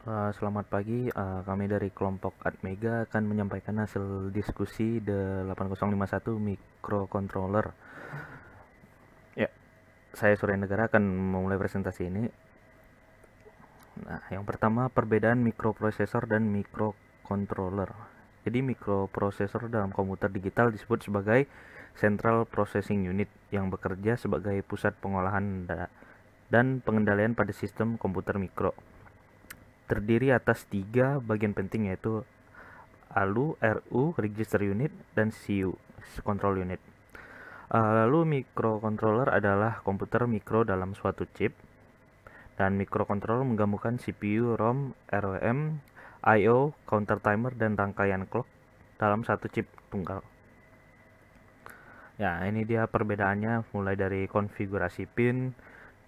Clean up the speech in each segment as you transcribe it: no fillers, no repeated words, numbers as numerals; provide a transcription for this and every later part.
Selamat pagi, kami dari kelompok Atmega akan menyampaikan hasil diskusi 8051 microcontroller. Ya, saya Surya Negara akan memulai presentasi ini. Nah, yang pertama perbedaan mikroprosesor dan microcontroller. Jadi mikroprosesor dalam komputer digital disebut sebagai Central Processing Unit yang bekerja sebagai pusat pengolahan dan pengendalian pada sistem komputer mikro. Terdiri atas 3 bagian penting, yaitu ALU, RU, Register Unit, dan CU, Control Unit. Lalu microcontroller adalah komputer mikro dalam suatu chip, dan microcontroller menggabungkan CPU, ROM, ROM, I/O, counter timer, dan rangkaian clock dalam satu chip tunggal. Ya, ini dia perbedaannya, mulai dari konfigurasi pin,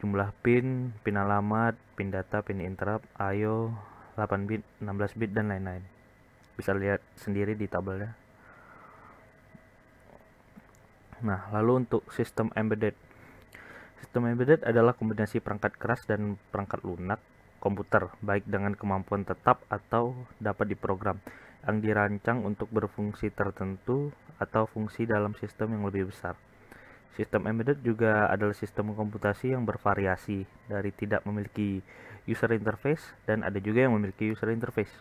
jumlah pin alamat, pin data, pin interrupt, I/O, 8 bit, 16 bit, dan lain-lain. Bisa lihat sendiri di tabelnya. Nah, lalu untuk sistem embedded. Sistem embedded adalah kombinasi perangkat keras dan perangkat lunak komputer, baik dengan kemampuan tetap atau dapat diprogram, yang dirancang untuk berfungsi tertentu atau fungsi dalam sistem yang lebih besar. Sistem embedded juga adalah sistem komputasi yang bervariasi, dari tidak memiliki user interface dan ada juga yang memiliki user interface.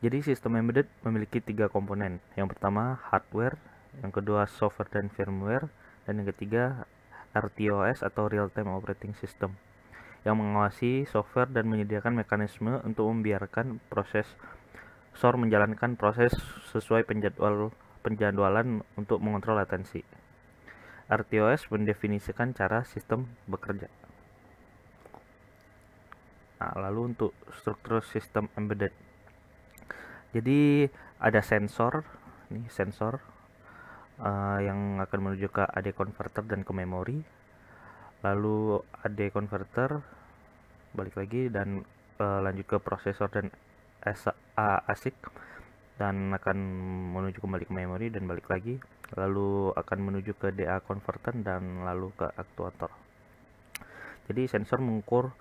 Jadi sistem embedded memiliki 3 komponen. Yang pertama hardware, yang kedua software dan firmware, dan yang ketiga RTOS atau Real Time Operating System, yang mengawasi software dan menyediakan mekanisme untuk membiarkan prosesor menjalankan proses sesuai penjadwalan untuk mengontrol latensi. RTOS mendefinisikan cara sistem bekerja. Nah, lalu untuk struktur sistem embedded. Jadi ada sensor, ini sensor yang akan menuju ke AD converter dan ke memori. Lalu AD converter balik lagi dan lanjut ke prosesor dan ASIC, dan akan menuju kembali ke memori dan balik lagi, lalu akan menuju ke DA converter dan lalu ke aktuator. Jadi sensor mengukur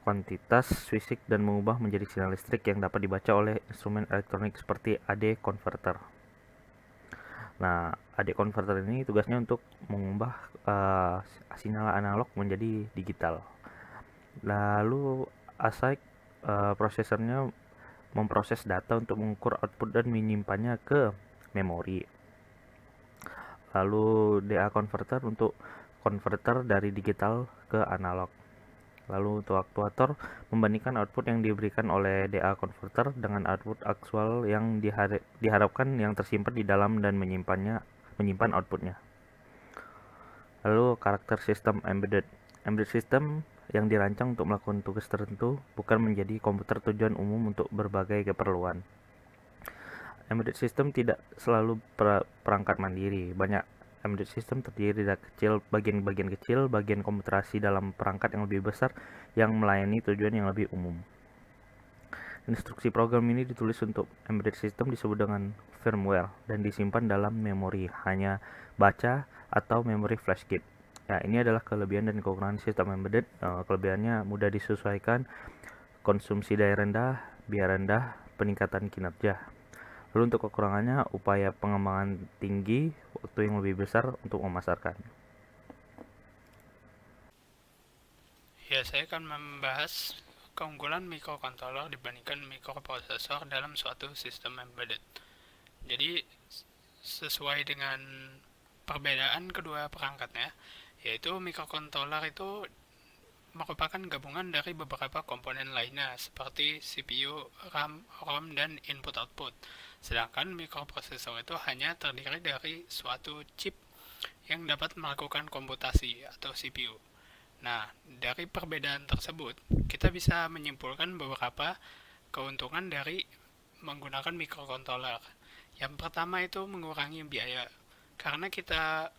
kuantitas fisik dan mengubah menjadi sinyal listrik yang dapat dibaca oleh instrumen elektronik seperti AD converter. Nah, AD converter ini tugasnya untuk mengubah sinyal analog menjadi digital. Lalu ASIC prosesornya memproses data untuk mengukur output dan menyimpannya ke memori. Lalu DA converter untuk konverter dari digital ke analog. Lalu untuk aktuator membandingkan output yang diberikan oleh DA converter dengan output aktual yang diharapkan yang tersimpan di dalam dan menyimpan outputnya. Lalu karakter sistem embedded. Embedded system yang dirancang untuk melakukan tugas tertentu, bukan menjadi komputer tujuan umum untuk berbagai keperluan. Embedded system tidak selalu perangkat mandiri. Banyak embedded system terdiri dari bagian-bagian kecil, bagian komputerasi dalam perangkat yang lebih besar yang melayani tujuan yang lebih umum. Instruksi program ini ditulis untuk embedded system disebut dengan firmware dan disimpan dalam memori, hanya baca atau memori flash kit. Ya, ini adalah kelebihan dan kekurangan sistem embedded. Kelebihannya mudah disesuaikan, konsumsi daya rendah, biaya rendah, peningkatan kinerja. Lalu untuk kekurangannya, upaya pengembangan tinggi, waktu yang lebih besar untuk memasarkan. Ya, saya akan membahas keunggulan microcontroller dibandingkan mikroprosesor dalam suatu sistem embedded. Jadi, sesuai dengan perbedaan kedua perangkatnya, yaitu microcontroller itu merupakan gabungan dari beberapa komponen lainnya seperti CPU, RAM, ROM, dan input-output. Sedangkan mikroprosesor itu hanya terdiri dari suatu chip yang dapat melakukan komputasi atau CPU. Nah, dari perbedaan tersebut, kita bisa menyimpulkan beberapa keuntungan dari menggunakan microcontroller. Yang pertama itu mengurangi biaya, karena kita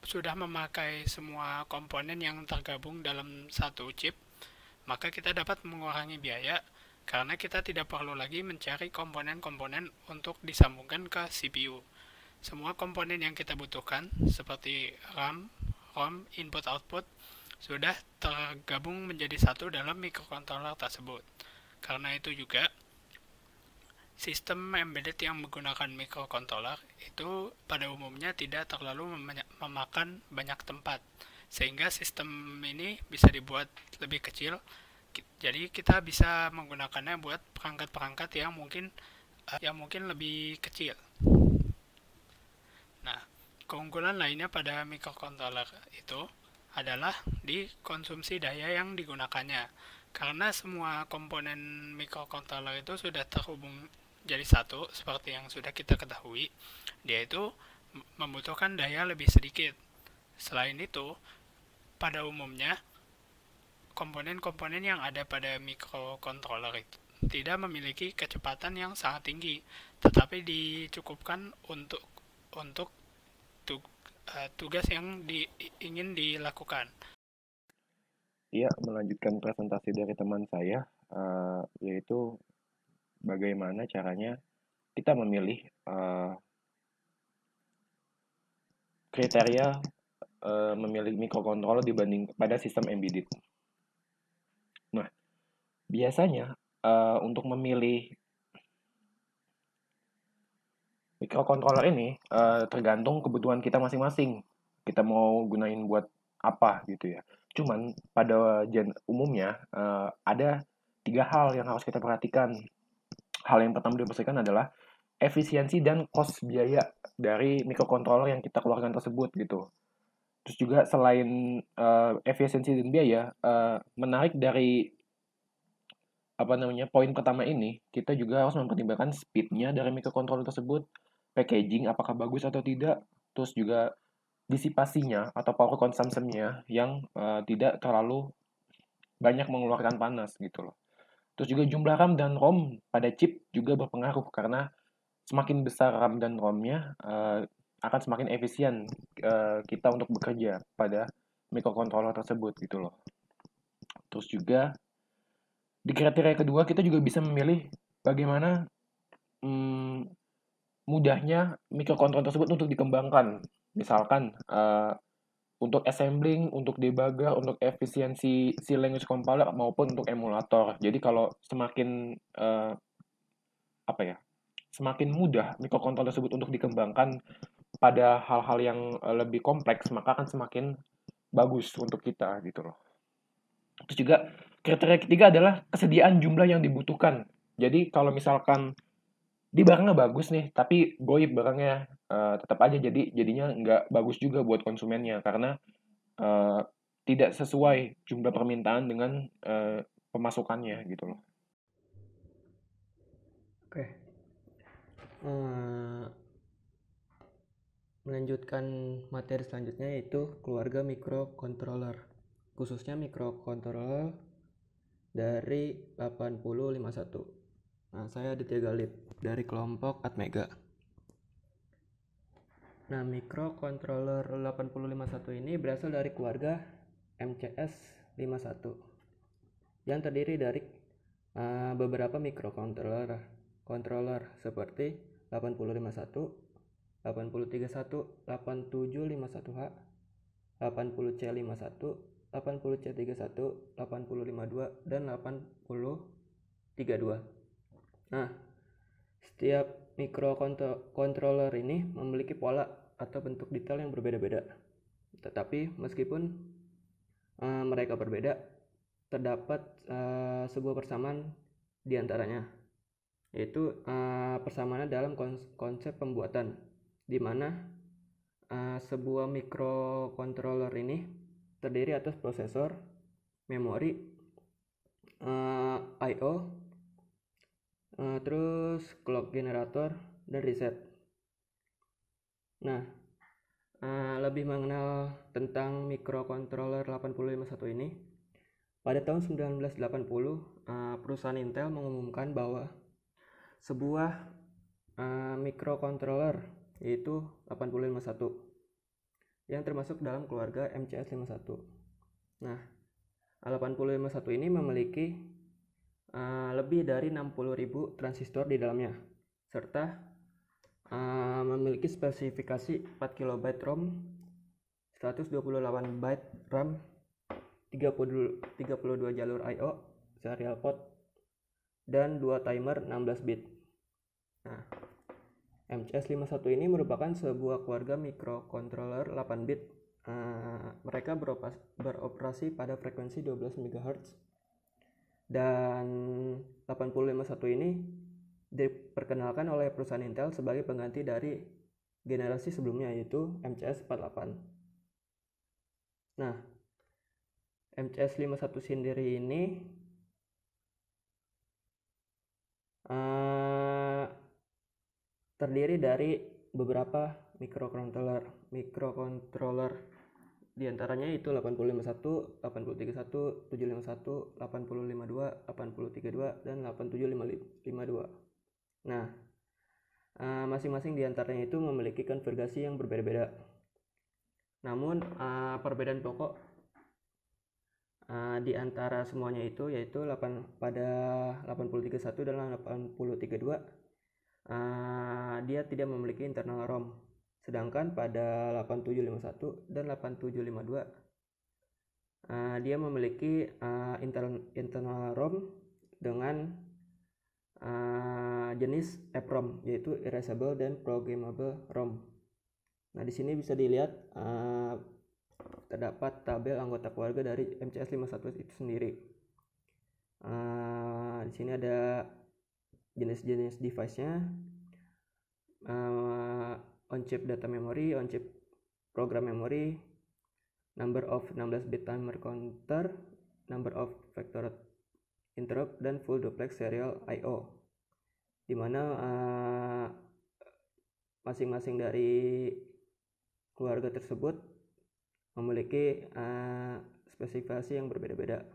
sudah memakai semua komponen yang tergabung dalam satu chip, maka kita dapat mengurangi biaya karena kita tidak perlu lagi mencari komponen-komponen untuk disambungkan ke CPU. Semua komponen yang kita butuhkan seperti RAM, ROM, input-output sudah tergabung menjadi satu dalam microcontroller tersebut. Karena itu juga sistem embedded yang menggunakan microcontroller itu pada umumnya tidak terlalu memakan banyak tempat, sehingga sistem ini bisa dibuat lebih kecil. Jadi kita bisa menggunakannya buat perangkat-perangkat yang mungkin lebih kecil. Nah, keunggulan lainnya pada microcontroller itu adalah di konsumsi daya yang digunakannya. Karena semua komponen microcontroller itu sudah terhubung jadi satu, seperti yang sudah kita ketahui, dia itu membutuhkan daya lebih sedikit. Selain itu, pada umumnya, komponen-komponen yang ada pada microcontroller itu tidak memiliki kecepatan yang sangat tinggi, tetapi dicukupkan untuk tugas yang ingin dilakukan. Iya, melanjutkan presentasi dari teman saya, yaitu bagaimana caranya kita memilih kriteria memilih microcontroller dibanding pada sistem embedded. Nah, biasanya untuk memilih microcontroller ini tergantung kebutuhan kita masing-masing. Kita mau gunain buat apa gitu ya. Cuman pada umumnya ada 3 hal yang harus kita perhatikan. Hal yang pertama diperhatikan adalah efisiensi dan cost biaya dari microcontroller yang kita keluarkan tersebut gitu. Terus juga selain efisiensi dan biaya, menarik dari poin pertama ini, kita juga harus mempertimbangkan speed-nya dari microcontroller tersebut, packaging apakah bagus atau tidak, terus juga disipasinya atau power consumption-nya yang tidak terlalu banyak mengeluarkan panas gitu loh. Terus juga jumlah RAM dan ROM pada chip juga berpengaruh karena semakin besar RAM dan ROM-nya akan semakin efisien kita untuk bekerja pada microcontroller tersebut gitu loh. Terus juga di kriteria kedua kita juga bisa memilih bagaimana mudahnya microcontroller tersebut untuk dikembangkan. Misalkan untuk assembling, untuk debugger, untuk efisiensi si language compiler maupun untuk emulator. Jadi kalau semakin semakin mudah microcontroller tersebut untuk dikembangkan pada hal-hal yang lebih kompleks, maka akan semakin bagus untuk kita gitu loh. Terus juga kriteria ketiga adalah kesediaan jumlah yang dibutuhkan. Jadi kalau misalkan di barangnya bagus nih, tapi goib barangnya tetap aja jadinya nggak bagus juga buat konsumennya karena tidak sesuai jumlah permintaan dengan pemasukannya gitu loh. Oke. Melanjutkan materi selanjutnya yaitu keluarga microcontroller, khususnya microcontroller dari 8051. Nah, saya Aditya Galip dari kelompok Atmega. Nah, microcontroller 8051 ini berasal dari keluarga MCS51 yang terdiri dari beberapa microcontroller seperti 8051, 8031, 8751H, 80C51, 80C31, 8052, dan 8032. Nah, setiap microcontroller ini memiliki pola atau bentuk detail yang berbeda-beda. Tetapi meskipun mereka berbeda, terdapat sebuah persamaan di antaranya, yaitu persamaan dalam konsep pembuatan, di mana sebuah microcontroller ini terdiri atas prosesor, memori, I/O, terus clock generator, dan reset. Nah, lebih mengenal tentang microcontroller 8051 ini, pada tahun 1980 perusahaan Intel mengumumkan bahwa sebuah microcontroller yaitu 8051 yang termasuk dalam keluarga MCS51. Nah, 8051 ini memiliki lebih dari 60.000 transistor di dalamnya, serta memiliki spesifikasi 4 KB ROM, 128 byte RAM, 32 jalur I/O, serial port, dan 2 timer 16 bit. Nah, MCS51 ini merupakan sebuah keluarga microcontroller 8 bit. Mereka beroperasi pada frekuensi 12 MHz. Dan 8051 ini diperkenalkan oleh perusahaan Intel sebagai pengganti dari generasi sebelumnya, yaitu MCS48. Nah, MCS51 sendiri ini terdiri dari beberapa microcontroller. Di antaranya itu 8051, 8031, 751, 8052, 8032, dan 8752. Nah, masing-masing di antaranya itu memiliki konfigurasi yang berbeda-beda. Namun, perbedaan pokok di antara semuanya itu yaitu pada 8031 dan 8032 dia tidak memiliki internal ROM, sedangkan pada 8751 dan 8752 dia memiliki internal ROM dengan jenis EPROM, yaitu erasable dan programmable ROM. Nah, di sini bisa dilihat terdapat tabel anggota keluarga dari MCS51 itu sendiri. Di sini ada jenis-jenis device-nya, on-chip data memory, on-chip program memory, number of 16 bit timer counter, number of vector interrupt, dan full duplex serial I/O, dimana masing-masing dari keluarga tersebut memiliki spesifikasi yang berbeda-beda.